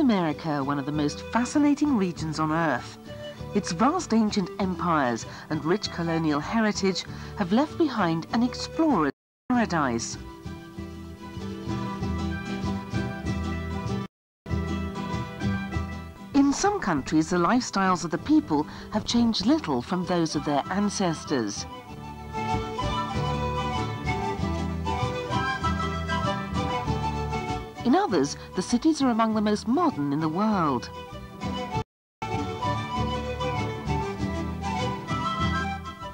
America, one of the most fascinating regions on Earth. Its vast ancient empires and rich colonial heritage have left behind an explorer's paradise. In some countries, the lifestyles of the people have changed little from those of their ancestors. In others, the cities are among the most modern in the world.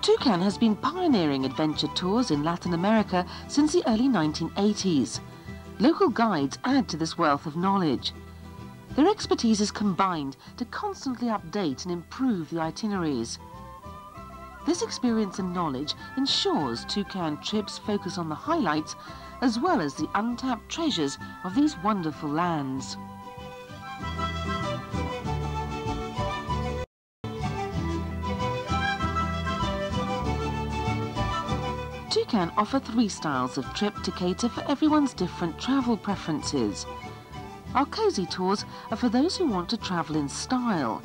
Tucan has been pioneering adventure tours in Latin America since the early 1980s. Local guides add to this wealth of knowledge. Their expertise is combined to constantly update and improve the itineraries. This experience and knowledge ensures Tucan trips focus on the highlights as well as the untapped treasures of these wonderful lands. Tucan offer 3 styles of trip to cater for everyone's different travel preferences. Our cosy tours are for those who want to travel in style.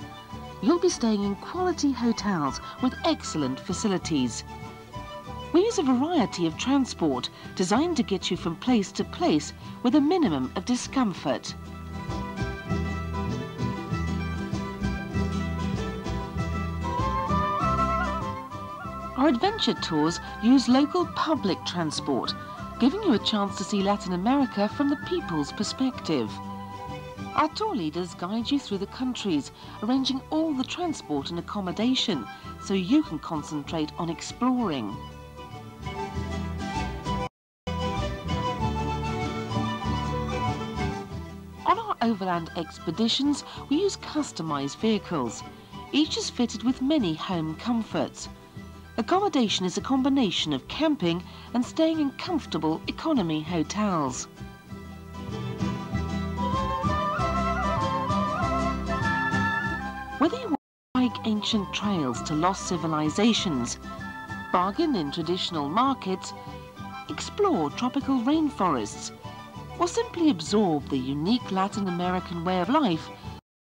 You'll be staying in quality hotels with excellent facilities. We use a variety of transport designed to get you from place to place with a minimum of discomfort. Our adventure tours use local public transport, giving you a chance to see Latin America from the people's perspective. Our tour leaders guide you through the countries, arranging all the transport and accommodation so you can concentrate on exploring. On our overland expeditions, we use customized vehicles. Each is fitted with many home comforts. Accommodation is a combination of camping and staying in comfortable economy hotels. Whether you want to hike ancient trails to lost civilizations, bargain in traditional markets, explore tropical rainforests, or simply absorb the unique Latin American way of life,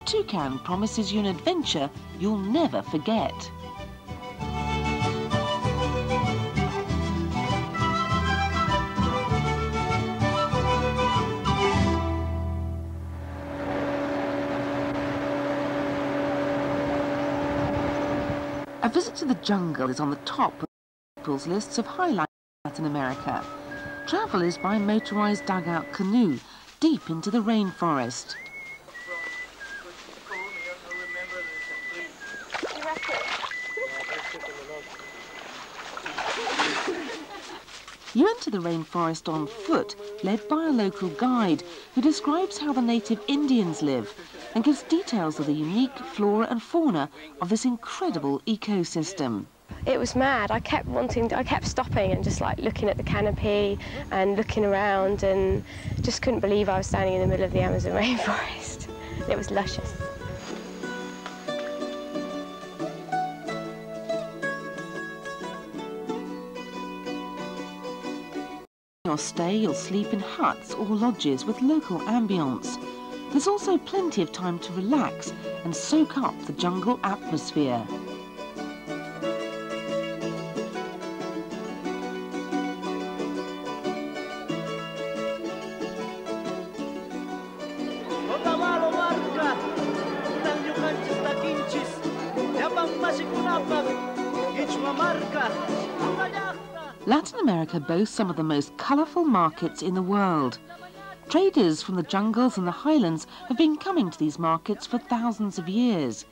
Tucan promises you an adventure you'll never forget. A visit to the jungle is on the top of people's lists of highlights in Latin America. Travel is by motorized dugout canoe deep into the rainforest. You enter the rainforest on foot, led by a local guide who describes how the native Indians live and gives details of the unique flora and fauna of this incredible ecosystem. It was mad. I kept stopping and just like looking at the canopy and looking around and just couldn't believe I was standing in the middle of the Amazon rainforest. It was luscious. Your stay, you'll sleep in huts or lodges with local ambience. There's also plenty of time to relax and soak up the jungle atmosphere. Latin America boasts some of the most colourful markets in the world. Traders from the jungles and the highlands have been coming to these markets for thousands of years.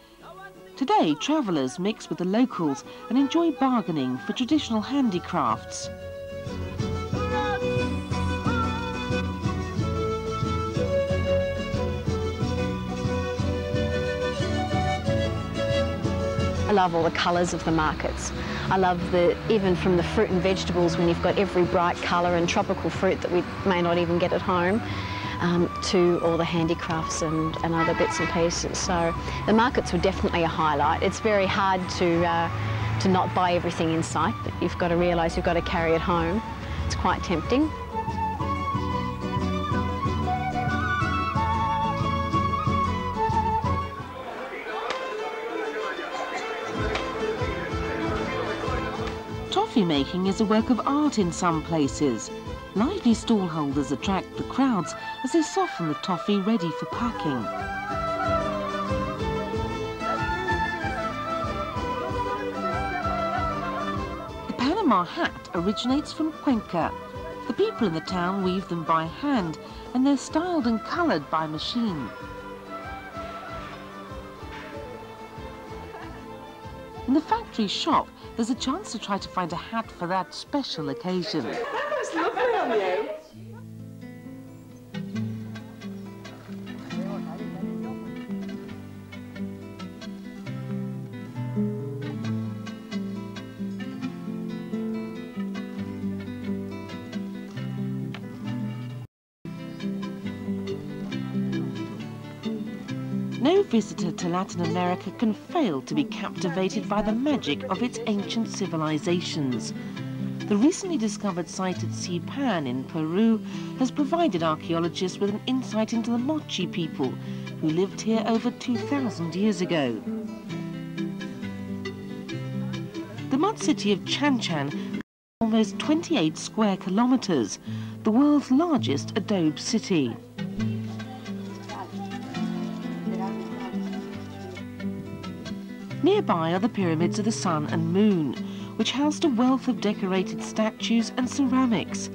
Today, travellers mix with the locals and enjoy bargaining for traditional handicrafts. I love all the colours of the markets. I love even from the fruit and vegetables when you've got every bright colour and tropical fruit that we may not even get at home, to all the handicrafts and other bits and pieces. So the markets were definitely a highlight. It's very hard to not buy everything in sight, but you've got to realise you've got to carry it home. It's quite tempting. Toffee making is a work of art in some places. Lively stallholders attract the crowds as they soften the toffee ready for packing. The Panama hat originates from Cuenca. The people in the town weave them by hand, and they're styled and coloured by machine. In the factory shop, there's a chance to try to find a hat for that special occasion. That looks lovely on you. No visitor to Latin America can fail to be captivated by the magic of its ancient civilizations. The recently discovered site at Tucan in Peru has provided archaeologists with an insight into the Machu people, who lived here over 2,000 years ago. The mud city of Tucan covers almost 28 square kilometers, the world's largest adobe city. Nearby are the pyramids of the Sun and Moon, which housed a wealth of decorated statues and ceramics.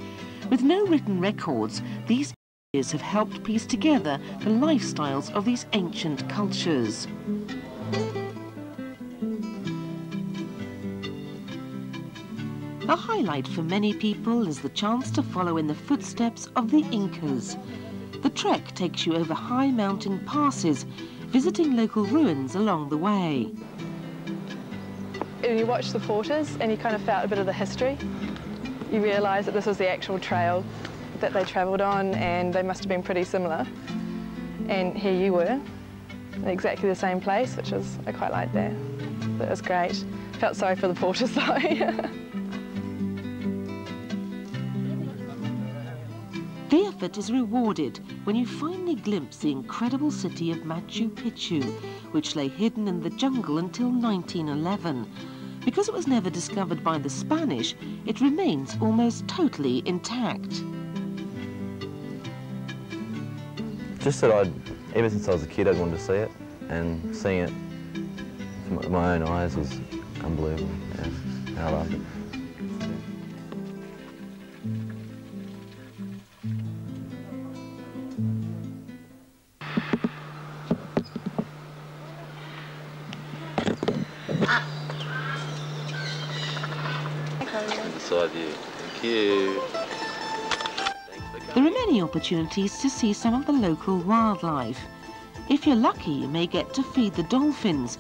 With no written records, these images have helped piece together the lifestyles of these ancient cultures. A highlight for many people is the chance to follow in the footsteps of the Incas. The trek takes you over high mountain passes, visiting local ruins along the way. And you watch the porters and you kind of felt a bit of the history. You realise that this was the actual trail that they travelled on, and they must have been pretty similar. And here you were, in exactly the same place, which was, I quite liked that. That was great. Felt sorry for the porters though. The effort is rewarded when you finally glimpse the incredible city of Machu Picchu, which lay hidden in the jungle until 1911. Because it was never discovered by the Spanish, it remains almost totally intact. Just that ever since I was a kid, I'd wanted to see it, and seeing it with my own eyes was unbelievable. Yeah, I loved it. Inside you. Thank you. There are many opportunities to see some of the local wildlife. If you're lucky, you may get to feed the dolphins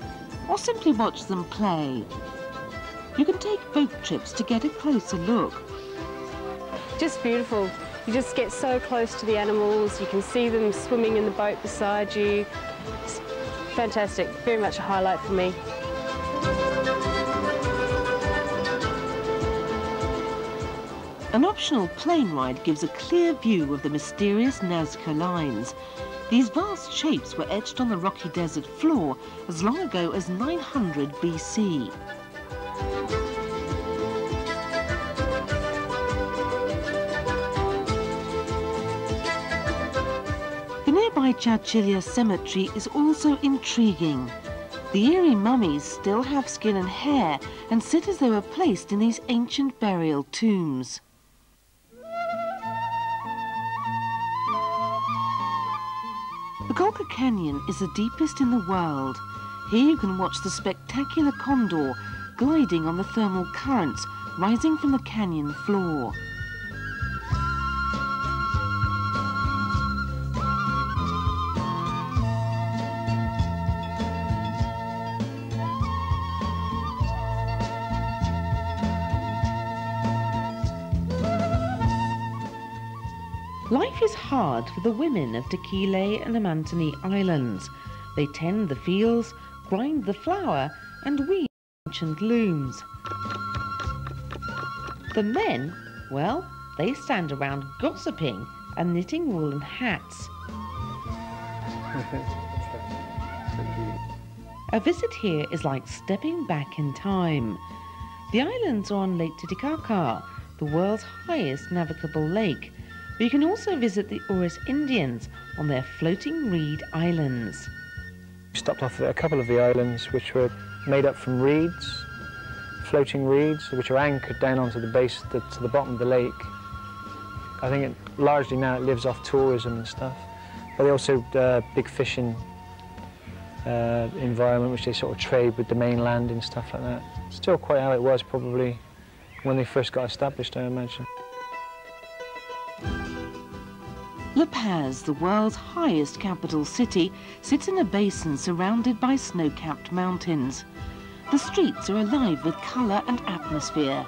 or simply watch them play. You can take boat trips to get a closer look. Just beautiful. You just get so close to the animals, you can see them swimming in the boat beside you. It's fantastic, very much a highlight for me. An optional plane ride gives a clear view of the mysterious Nazca lines. These vast shapes were etched on the rocky desert floor as long ago as 900 BC. The nearby Chowchilla cemetery is also intriguing. The eerie mummies still have skin and hair and sit as they were placed in these ancient burial tombs. The Colca Canyon is the deepest in the world. Here you can watch the spectacular condor gliding on the thermal currents rising from the canyon floor. Life is hard for the women of Tequila and Amantini Islands. They tend the fields, grind the flour and weave ancient looms. The men, well, they stand around gossiping and knitting woolen hats. A visit here is like stepping back in time. The islands are on Lake Titicaca, the world's highest navigable lake, but you can also visit the Ores Indians on their floating reed islands. We stopped off at a couple of the islands which were made up from reeds, floating reeds, which are anchored down onto the base, to the bottom of the lake. I think largely now it lives off tourism and stuff, but they also big fishing environment which they sort of trade with the mainland and stuff like that. Still quite how it was probably when they first got established, I imagine. La Paz, the world's highest capital city, sits in a basin surrounded by snow-capped mountains. The streets are alive with colour and atmosphere.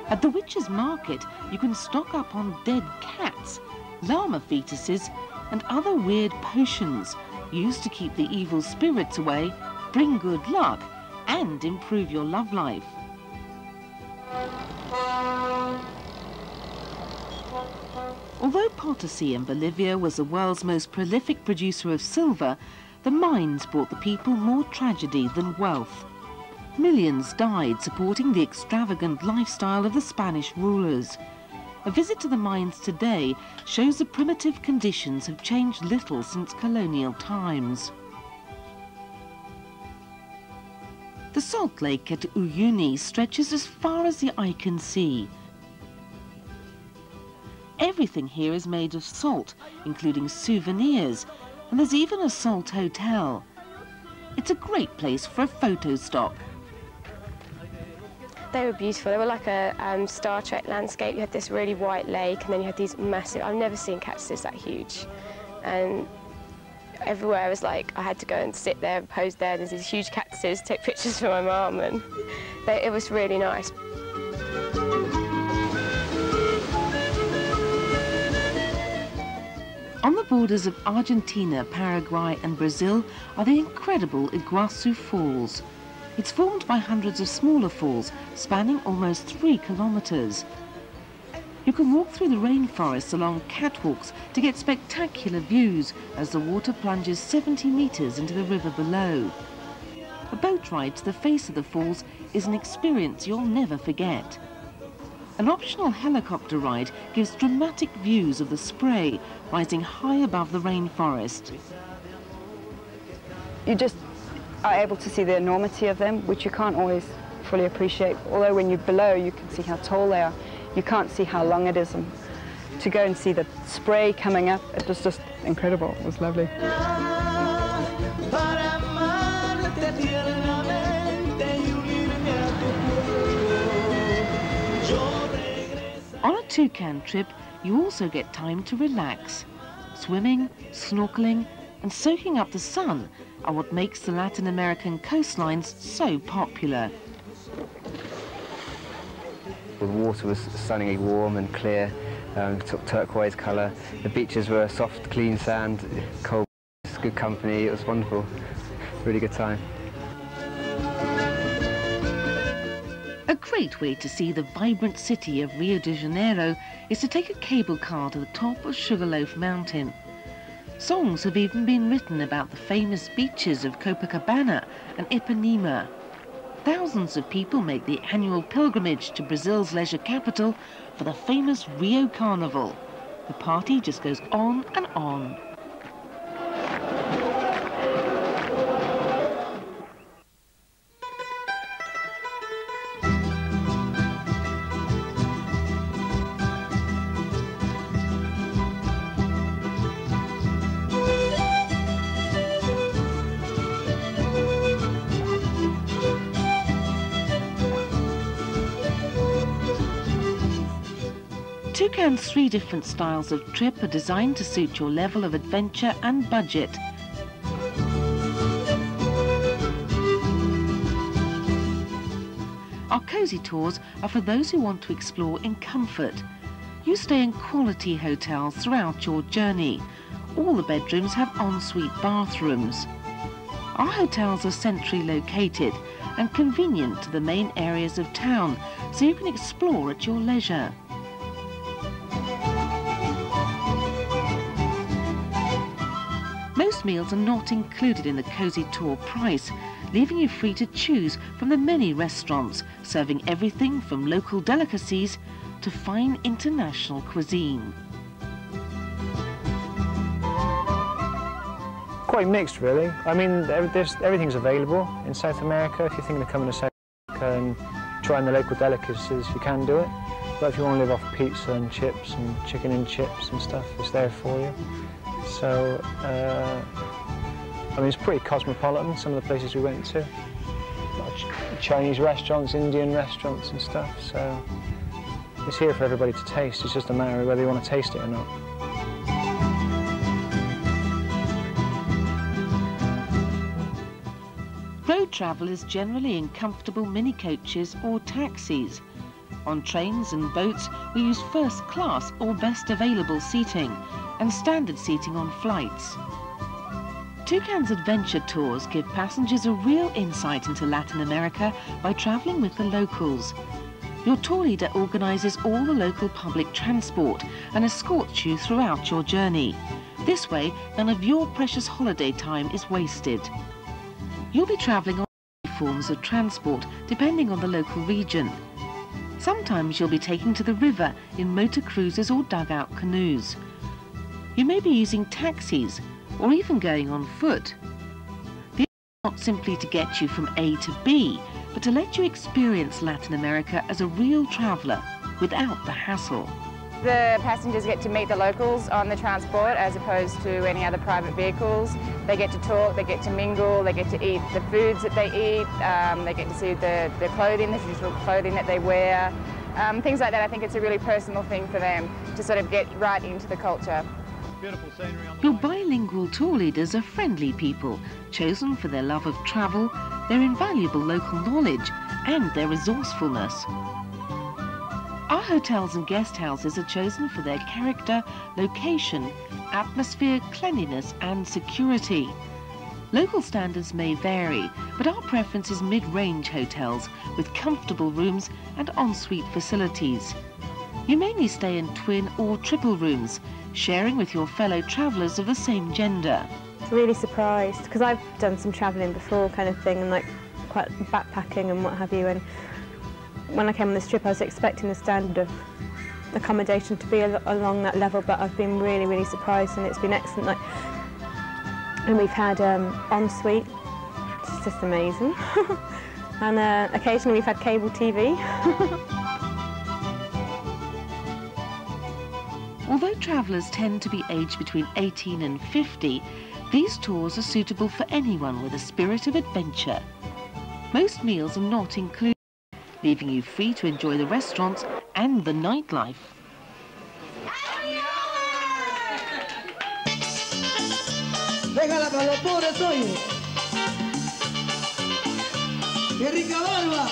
At the Witches' Market, you can stock up on dead cats, llama fetuses, and other weird potions used to keep the evil spirits away, bring good luck, and improve your love life. Although Potosí in Bolivia was the world's most prolific producer of silver, the mines brought the people more tragedy than wealth. Millions died supporting the extravagant lifestyle of the Spanish rulers. A visit to the mines today shows the primitive conditions have changed little since colonial times. The salt lake at Uyuni stretches as far as the eye can see. Everything here is made of salt, including souvenirs, and there's even a salt hotel. It's a great place for a photo stop. They were beautiful. They were like a Star Trek landscape. You had this really white lake, and then you had these massive, I've never seen cactuses that huge. And everywhere I was like, I had to go and sit there and pose there. There's these huge cactuses, take pictures for my mum, and it was really nice. On the borders of Argentina, Paraguay and Brazil are the incredible Uguisu Falls. It's formed by hundreds of smaller falls spanning almost 3 kilometers. You can walk through the rainforests along catwalks to get spectacular views as the water plunges 70 meters into the river below. A boat ride to the face of the falls is an experience you'll never forget. An optional helicopter ride gives dramatic views of the spray rising high above the rainforest. You just are able to see the enormity of them, which you can't always fully appreciate. Although when you're below, you can see how tall they are. You can't see how long it is. And to go and see the spray coming up, it was just incredible. It was lovely. On a Tucan trip, you also get time to relax. Swimming, snorkeling, and soaking up the sun are what makes the Latin American coastlines so popular. The water was stunningly warm and clear, turquoise colour. The beaches were soft, clean sand, cold, good company. It was wonderful. Really good time. A great way to see the vibrant city of Rio de Janeiro is to take a cable car to the top of Sugarloaf Mountain. Songs have even been written about the famous beaches of Copacabana and Ipanema. Thousands of people make the annual pilgrimage to Brazil's leisure capital for the famous Rio Carnival. The party just goes on and on. Tucan's 3 different styles of trip are designed to suit your level of adventure and budget. Our cosy tours are for those who want to explore in comfort. You stay in quality hotels throughout your journey. All the bedrooms have ensuite bathrooms. Our hotels are centrally located and convenient to the main areas of town, so you can explore at your leisure. Most meals are not included in the cosy tour price. leaving you free to choose from the many restaurants serving everything from local delicacies to fine international cuisine. Quite mixed, really. I mean, everything's available in South America. If you're thinking of coming to South America and trying the local delicacies, you can do it. But if you want to live off pizza and chips and chicken and chips and stuff, it's there for you. So, I mean, it's pretty cosmopolitan, some of the places we went to. A lot of Chinese restaurants, Indian restaurants and stuff, so it's here for everybody to taste. It's just a matter of whether you want to taste it or not. Road travel is generally in comfortable mini coaches or taxis. On trains and boats, we use first class or best available seating and standard seating on flights. Tucan's adventure tours give passengers a real insight into Latin America by travelling with the locals. Your tour leader organises all the local public transport and escorts you throughout your journey. This way, none of your precious holiday time is wasted. You'll be travelling on forms of transport depending on the local region. Sometimes you'll be taking to the river in motor cruisers or dugout canoes. You may be using taxis or even going on foot. The aim is not simply to get you from A to B, but to let you experience Latin America as a real traveller without the hassle. The passengers get to meet the locals on the transport as opposed to any other private vehicles. They get to talk, they get to mingle, they get to eat the foods that they eat, they get to see the clothing, the traditional clothing that they wear. Things like that. I think it's a really personal thing for them to sort of get right into the culture. Your bilingual tour leaders are friendly people, chosen for their love of travel, their invaluable local knowledge and their resourcefulness. Our hotels and guest houses are chosen for their character, location, atmosphere, cleanliness and security. Local standards may vary, but our preference is mid-range hotels with comfortable rooms and ensuite facilities. You mainly stay in twin or triple rooms, sharing with your fellow travellers of the same gender. Really surprised, because I've done some travelling before kind of thing, and like quite backpacking and what have you, and when I came on this trip I was expecting the standard of accommodation to be along that level, but I've been really, really surprised, and it's been excellent. And we've had ensuite, which is just amazing, and occasionally we've had cable TV. Although travellers tend to be aged between 18 and 50, these tours are suitable for anyone with a spirit of adventure. Most meals are not included, leaving you free to enjoy the restaurants and the nightlife. Déjala para los pobres hoy. ¡Qué rica barba!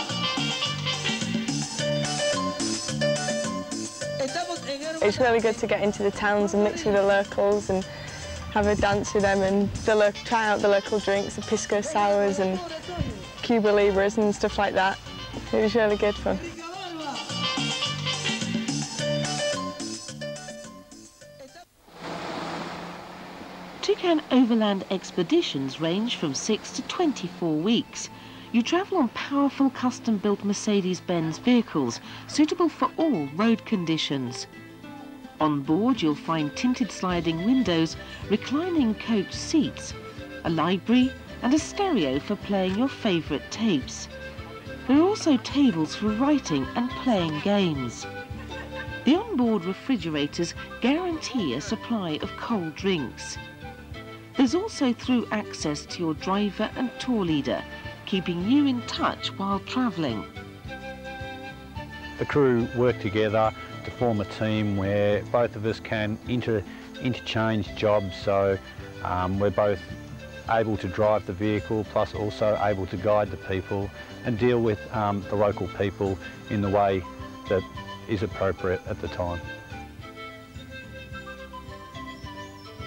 It's really good to get into the towns and mix with the locals and have a dance with them and try out the local drinks, the pisco sours and Cuba Libras and stuff like that. It was really good fun. Tucan overland expeditions range from 6 to 24 weeks. You travel on powerful custom-built Mercedes-Benz vehicles suitable for all road conditions. On board you'll find tinted sliding windows, reclining coach seats, a library and a stereo for playing your favourite tapes. There are also tables for writing and playing games. The onboard refrigerators guarantee a supply of cold drinks. There's also through access to your driver and tour leader, keeping you in touch while travelling. The crew work together to form a team where both of us can interchange jobs, so we're both able to drive the vehicle plus also able to guide the people and deal with the local people in the way that is appropriate at the time.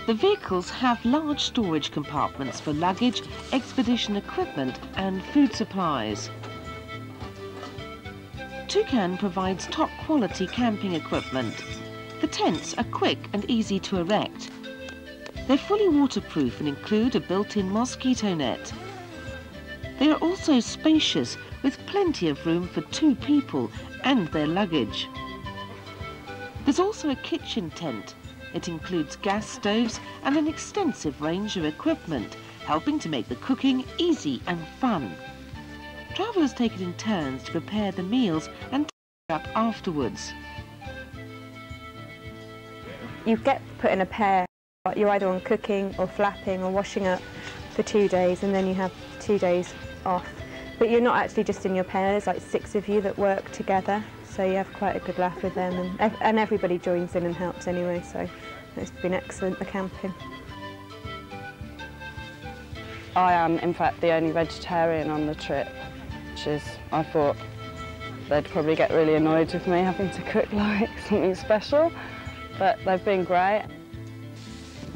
The vehicles have large storage compartments for luggage, expedition equipment and food supplies. Tucan provides top quality camping equipment. The tents are quick and easy to erect. They're fully waterproof and include a built-in mosquito net. They are also spacious, with plenty of room for 2 people and their luggage. There's also a kitchen tent. It includes gas stoves and an extensive range of equipment, helping to make the cooking easy and fun. Travellers take it in turns to prepare the meals and take it up afterwards. You get put in a pair. You're either on cooking or flapping or washing up for 2 days, and then you have 2 days off. But you're not actually just in your pair. There's like 6 of you that work together, so you have quite a good laugh with them, and everybody joins in and helps anyway, so it's been excellent, the camping. I am, in fact, the only vegetarian on the trip, which is, I thought they'd probably get really annoyed with me having to cook like something special, but they've been great.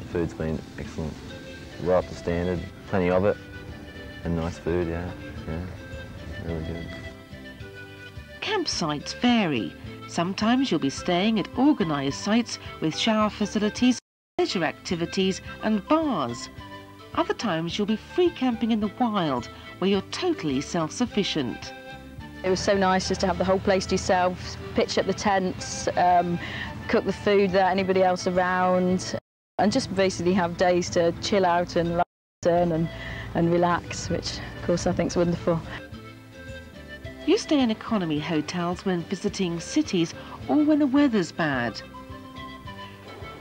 The food's been excellent, right up to standard, plenty of it, and nice food, yeah, really good. Campsites vary. Sometimes you'll be staying at organised sites with shower facilities, leisure activities and bars. Other times you'll be free camping in the wild, where you're totally self-sufficient. It was so nice just to have the whole place to yourself, pitch up the tents, cook the food without anybody else around, and just basically have days to chill out and learn and relax, which of course I think is wonderful. You stay in economy hotels when visiting cities or when the weather's bad.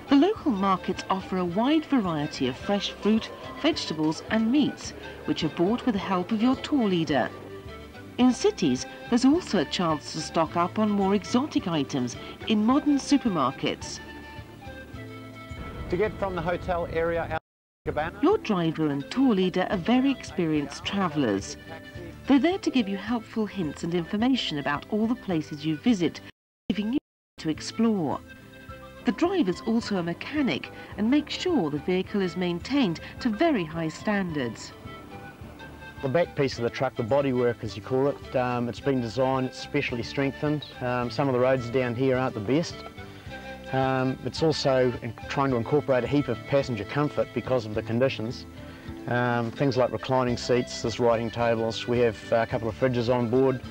The local markets offer a wide variety of fresh fruit, vegetables and meats, which are bought with the help of your tour leader. In cities, there's also a chance to stock up on more exotic items in modern supermarkets. To get from the hotel area out to Cabana. Your driver and tour leader are very experienced travellers. They're there to give you helpful hints and information about all the places you visit, giving you to explore. The driver's also a mechanic and makes sure the vehicle is maintained to very high standards. The back piece of the truck, the bodywork as you call it, it's been designed, it's specially strengthened. Some of the roads down here aren't the best. It's also trying to incorporate a heap of passenger comfort because of the conditions. Things like reclining seats, there's writing tables, we have a couple of fridges on board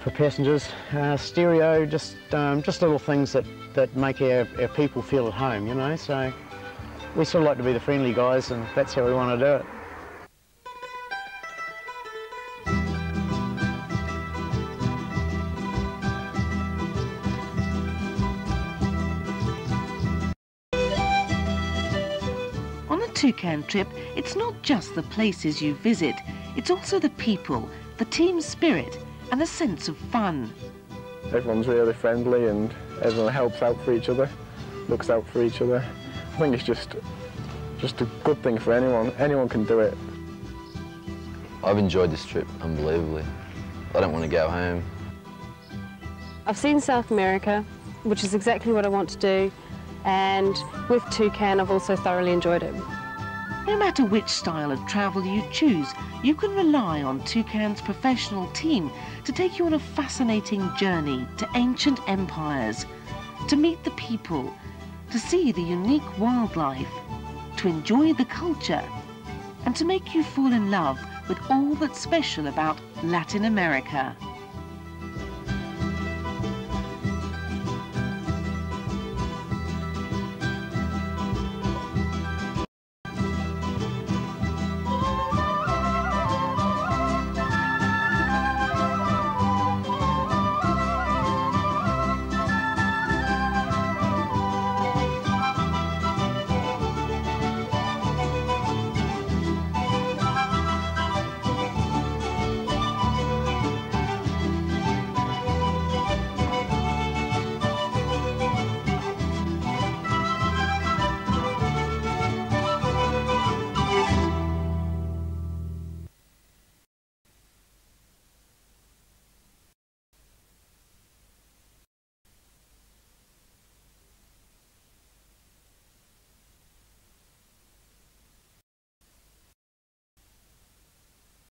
for passengers, stereo, just little things that make our people feel at home, you know, so we sort of like to be the friendly guys and that's how we want to do it. On the Tucan trip, it's not just the places you visit, it's also the people, the team spirit and the sense of fun. Everyone's really friendly and everyone helps out for each other, looks out for each other. I think it's just a good thing for anyone. Anyone can do it. I've enjoyed this trip unbelievably. I don't want to go home. I've seen South America, which is exactly what I want to do, and with Tucan I've also thoroughly enjoyed it. No matter which style of travel you choose, you can rely on Tucan's professional team to take you on a fascinating journey to ancient empires, to meet the people, to see the unique wildlife, to enjoy the culture, and to make you fall in love with all that's special about Latin America.